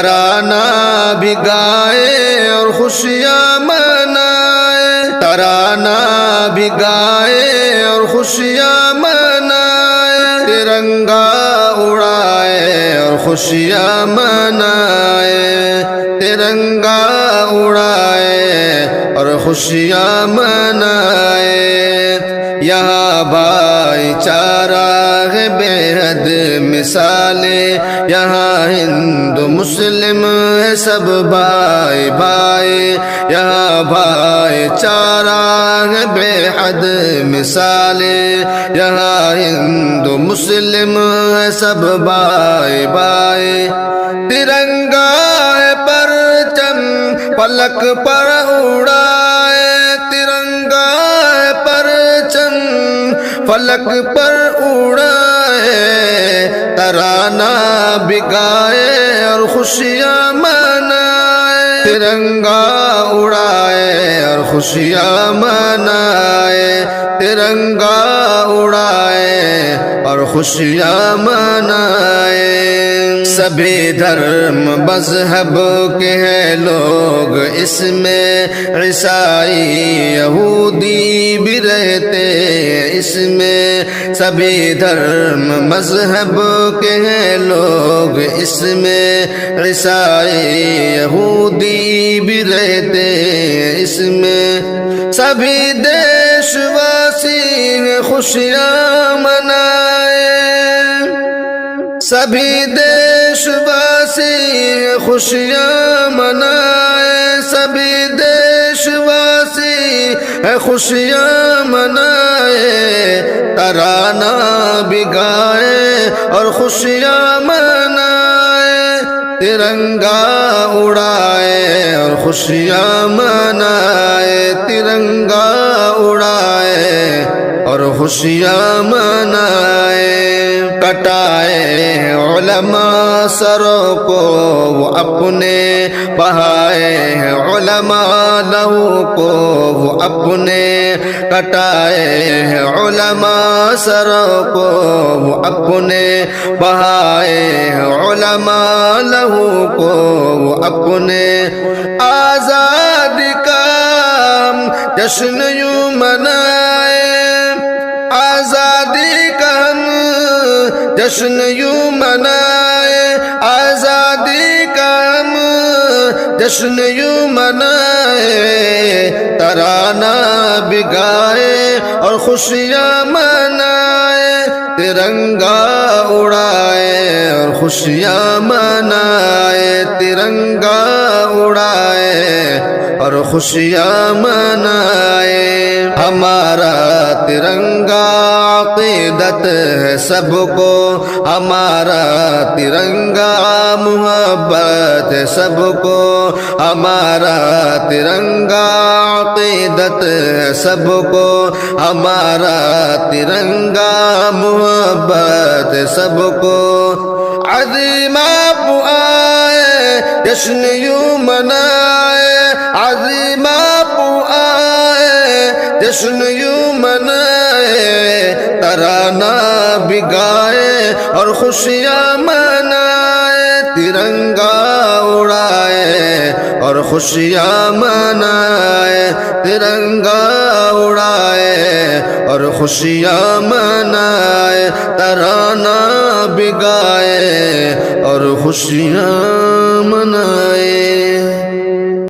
ترانہ بھی گائے اور خوشیاں منائے، ترانہ بھی گائے اور خوشیاں منائے، ترنگا اڑائے اور خوشیاں منائے، ترنگا اڑائے اور خوشیاں منائے۔ یہاں بھائی چارہ ہے بے حد مثالیں، یہاں ہندو مسلم ہے سب بھائی بھائی، یہاں بھائی چارہ ہے بے حد مثالیں، یہاں ہندو مسلم ہے سب بھائی بھائی۔ ترنگا ہے پرچم پلک پر اڑائے، ترنگا ہے پرچم فلک پر اڑائے، ترانہ بھی گائے اور خوشیاں منائے، ترنگا اڑائے اور خوشیاں منائے، ترنگا اڑائے اور خوشیاں منائے۔ سبھی دھرم مذہب کے ہیں لوگ اس میں، عیسائی یہودی بھی رہتے اس میں، سبھی دھرم مذہب کے ہیں لوگ اس میں، عیسائی یہودی بھی رہتے اس میں، سبھی دیش واسی خوشیاں منائے، سبھی دیش واسی خوشیاں منائے، سبھی دیش واسی خوشیاں منائے، ترانہ بھی گائے اور خوشیاں منائے، ترنگا اڑائے اور خوشیاں منائے، ترنگا اڑائے اور خوشیاں منائے۔ کٹائے علماء سروں کو وہ اپنے، بہائے علماء لہو کو وہ اپنے، کٹائے علماء سروں کو وہ اپنے، بہائے علماء لہو کو وہ اپنے، آزادی کا ہم جشن یوں منائے، آزادی کا ہم جشن یوں منائے، آزادی کا ہم جشن یوں منائے، ترانہ بھی گائے اور خوشیاں منائے، ترنگا اڑائے اور خوشیاں منائے، ترنگا اڑائے اور خوشیاں منائے۔ ہمارا ترنگا عقیدت ہے سب کو، ہمارا ترنگا محبت ہے سب کو، ہمارا ترنگا عقیدت ہے سب کو، ہمارا ترنگا محبت ہے سب کو۔ عظیم آپ آئے جشن یوں منائے، عظیم آپ آئے جشن یوں منائے، ترانہ بھی گائے اور خوشیاں منائے، ترنگا اڑائے اور خوشیاں منائے، ترنگا اڑائے اور خوشیاں منائے، ترانہ بھی گائے اور خوشیاں منائے۔